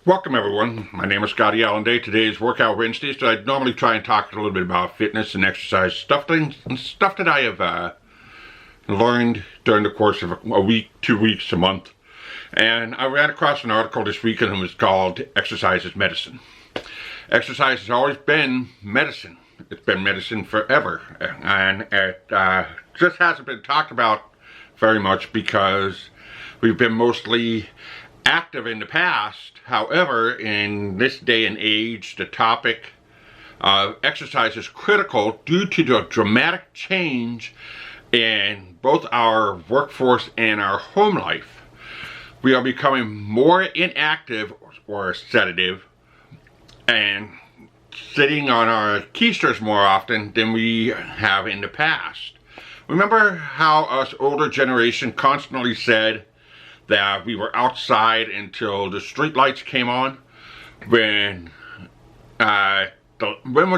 Welcome everyone, my name is ScottyAllenDay. Today is Workout Wednesday, so I normally try and talk a little bit about fitness and exercise stuff that I have learned during the course of a week, 2 weeks, a month. And I ran across an article this week and it was called Exercise is Medicine. Exercise has always been medicine. It's been medicine forever. And it just hasn't been talked about very much because we've been mostly active in the past. However, in this day and age, the topic of exercise is critical due to the dramatic change in both our workforce and our home life. We are becoming more inactive or sedative and sitting on our keisters more often than we have in the past. Remember how us older generation constantly said that we were outside until the street lights came on? When was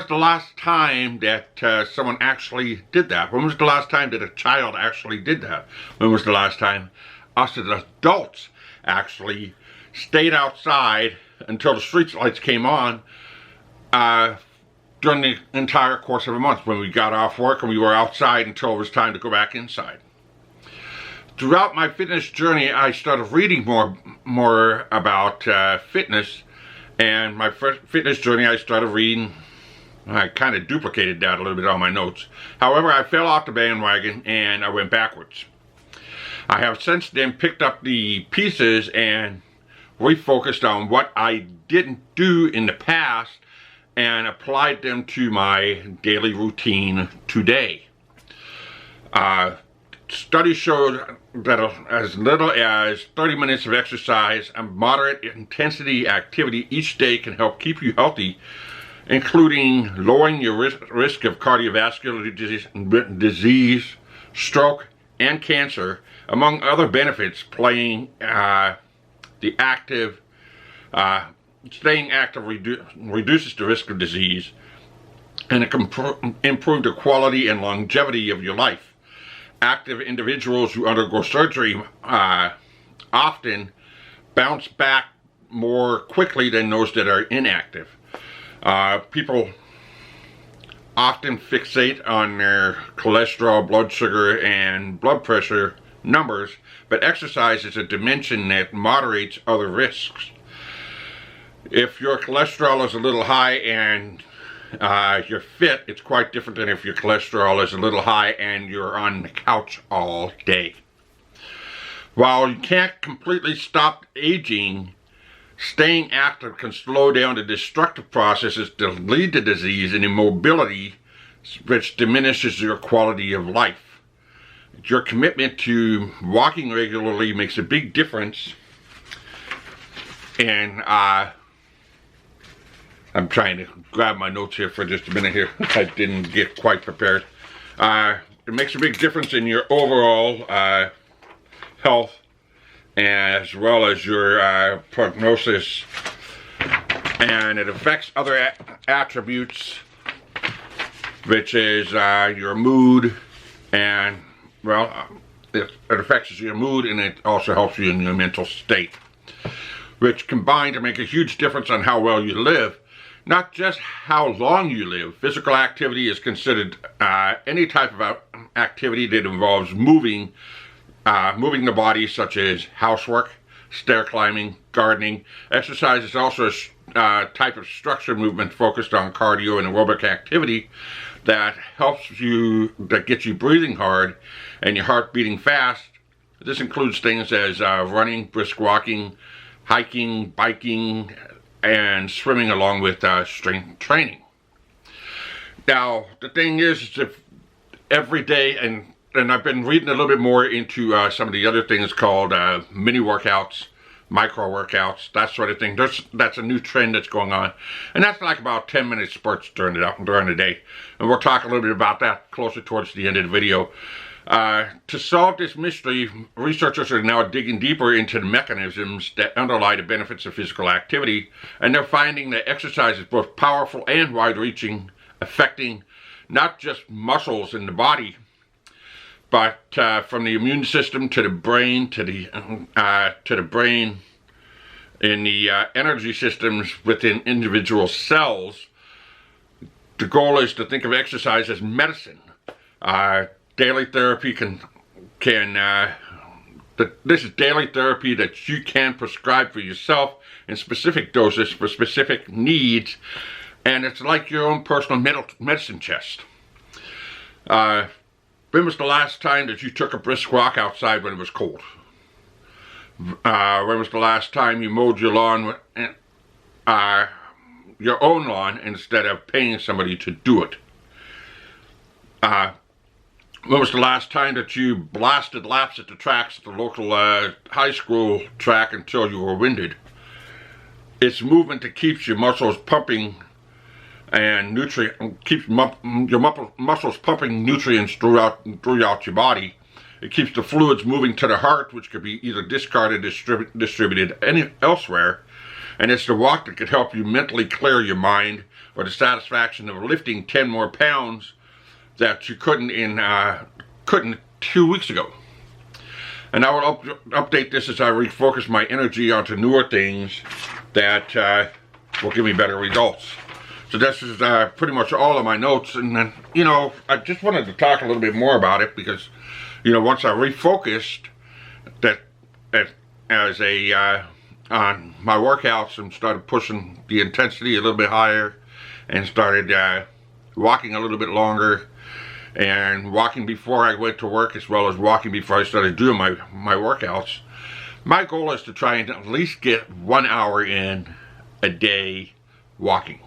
the last time that someone actually did that? When was the last time that a child actually did that? When was the last time us as adults actually stayed outside until the street lights came on during the entire course of a month, when we got off work and we were outside until it was time to go back inside? Throughout my fitness journey, I started reading more about fitness, and my first fitness journey I started reading, I kind of duplicated that a little bit on my notes. However, I fell off the bandwagon and I went backwards. I have since then picked up the pieces and refocused on what I didn't do in the past and applied them to my daily routine today. Studies showed that as little as 30 minutes of exercise and moderate intensity activity each day can help keep you healthy, including lowering your risk of cardiovascular disease, stroke, and cancer, among other benefits. Staying active reduces the risk of disease, and it can improve the quality and longevity of your life. Active individuals who undergo surgery often bounce back more quickly than those that are inactive. People often fixate on their cholesterol, blood sugar, and blood pressure numbers, but exercise is a dimension that moderates other risks. If your cholesterol is a little high and you're fit, it's quite different than if your cholesterol is a little high and you're on the couch all day. While you can't completely stop aging, staying active can slow down the destructive processes that lead to disease and immobility, which diminishes your quality of life. Your commitment to walking regularly makes a big difference, and I'm trying to grab my notes here for just a minute here. I didn't get quite prepared. It makes a big difference in your overall health, as well as your prognosis, and it affects other attributes, which is your mood, and it affects your mood, and it also helps you in your mental state, which combine to make a huge difference on how well you live. Not just how long you live. Physical activity is considered any type of activity that involves moving the body, such as housework, stair climbing, gardening. Exercise is also a type of structured movement focused on cardio and aerobic activity that gets you breathing hard and your heart beating fast. This includes things as running, brisk walking, hiking, biking, and swimming, along with strength training. Now, the thing is if every day, and I've been reading a little bit more into some of the other things called mini workouts, micro workouts, that sort of thing. That's a new trend that's going on, and that's like about 10-minute spurts during the day, and we'll talk a little bit about that closer towards the end of the video. To solve this mystery, researchers are now digging deeper into the mechanisms that underlie the benefits of physical activity, and they're finding that exercise is both powerful and wide-reaching, affecting not just muscles in the body, but from the immune system to the brain, in the energy systems within individual cells. The goal is to think of exercise as medicine. Daily therapy this is daily therapy that you can prescribe for yourself in specific doses for specific needs, and it's like your own personal medicine chest. When was the last time that you took a brisk walk outside when it was cold? When was the last time you mowed your lawn, your own lawn, instead of paying somebody to do it? When was the last time that you blasted laps at the tracks at the local high school track until you were winded? It's movement that keeps your muscles pumping and keeps your muscles pumping nutrients throughout your body. It keeps the fluids moving to the heart, which could be either discarded or distributed elsewhere. And it's the walk that could help you mentally clear your mind, or the satisfaction of lifting 10 more pounds that you couldn't 2 weeks ago. And I will update this as I refocus my energy onto newer things that will give me better results. So this is pretty much all of my notes, and then, I just wanted to talk a little bit more about it because, once I refocused on my workouts and started pushing the intensity a little bit higher, and started walking a little bit longer, and walking before I went to work as well as walking before I started doing my workouts. My goal is to try and at least get 1 hour in a day walking.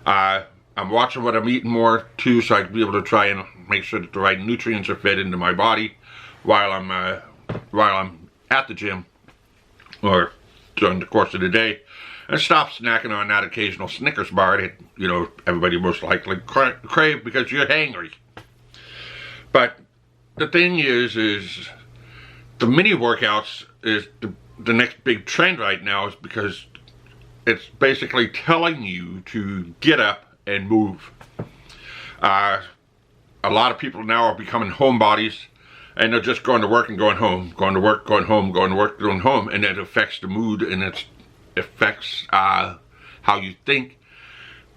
I'm watching what I'm eating more too, so I can be able to try and make sure that the right nutrients are fed into my body while I'm at the gym or during the course of the day, and stop snacking on that occasional Snickers bar that everybody most likely crave because you're hangry. But the thing is the mini workouts is the next big trend right now, is because it's basically telling you to get up and move. A lot of people now are becoming homebodies, and they're just going to work and going home, going to work, going home, going to work, going home, and it affects the mood, and it affects how you think,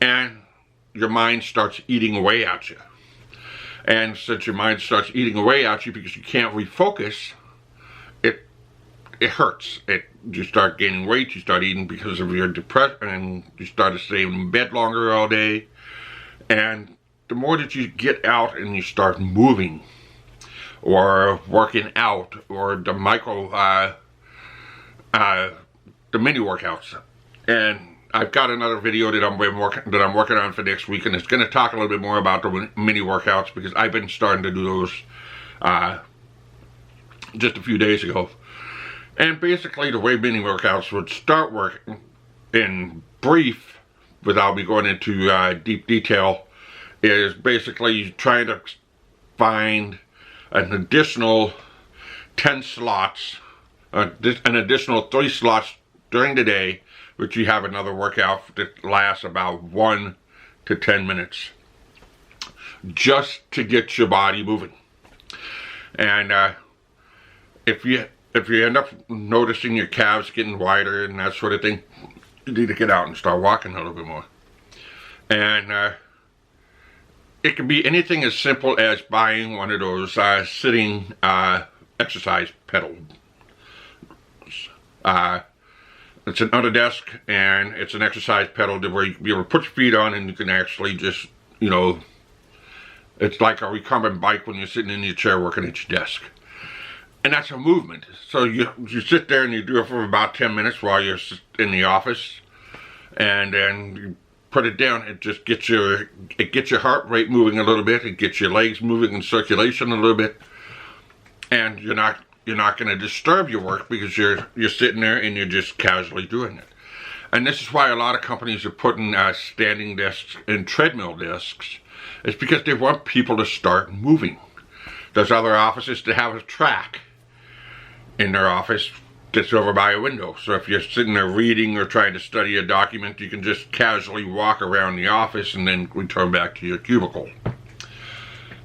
and your mind starts eating away at you. And since your mind starts eating away at you because you can't refocus, it hurts. You start gaining weight, you start eating because of your depression, and you start to stay in bed longer all day. And the more that you get out and you start moving, or working out, or the mini workouts. And I've got another video that I'm working on for next week, and it's going to talk a little bit more about the mini workouts, because I've been starting to do those just a few days ago. And basically the way mini workouts would start working, in brief, without me going into deep detail, is basically trying to find an additional 10 slots, an additional 3 slots during the day, which you have another workout that lasts about 1 to 10 minutes, just to get your body moving. And if you end up noticing your calves getting wider and that sort of thing, you need to get out and start walking a little bit more. And it can be anything as simple as buying one of those sitting exercise pedals. It's an under desk, and it's an exercise pedal where you can be able to put your feet on, and you can actually just, it's like a recumbent bike when you're sitting in your chair working at your desk. And that's a movement. So you sit there and you do it for about 10 minutes while you're in the office, and then you put it down. It just gets your heart rate moving a little bit. It gets your legs moving in circulation a little bit, and you're not going to disturb your work because you're sitting there and you're just casually doing it. And this is why a lot of companies are putting standing desks and treadmill desks. It's because they want people to start moving. There's other offices that have a track in their office that's over by a window. So if you're sitting there reading or trying to study a document, you can just casually walk around the office and then return back to your cubicle.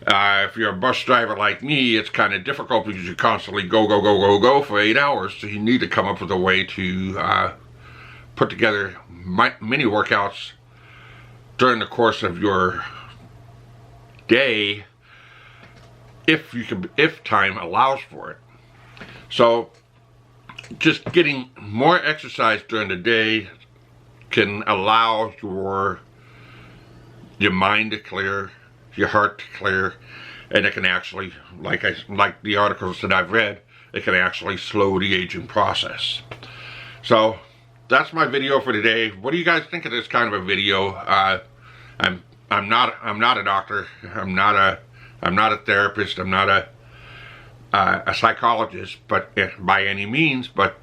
If you're a bus driver like me, it's kind of difficult because you constantly go for 8 hours. So you need to come up with a way to put together mini workouts during the course of your day, if time allows for it. So just getting more exercise during the day can allow your mind to clear, your heart to clear, and it can actually, like the articles that I've read, it can actually slow the aging process. So that's my video for today. What do you guys think of this kind of a video? I'm not a doctor. I'm not a therapist. I'm not a psychologist, but by any means. But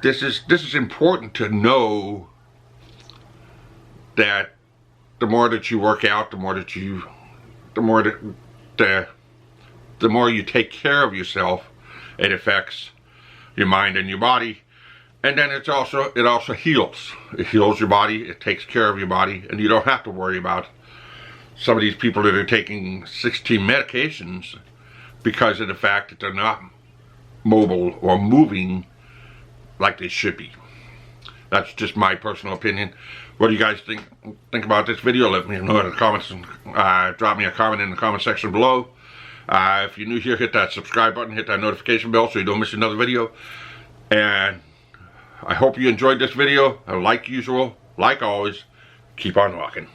this is important to know that the more that you work out, the more you take care of yourself, it affects your mind and your body. And then it also heals. It heals your body, it takes care of your body, and you don't have to worry about some of these people that are taking 16 medications because of the fact that they're not mobile or moving like they should be. That's just my personal opinion. What do you guys think about this video? Let me know in the comments, and drop me a comment in the comment section below. If you're new here, hit that subscribe button, hit that notification bell so you don't miss another video. And I hope you enjoyed this video. Like usual, like always, keep on walking.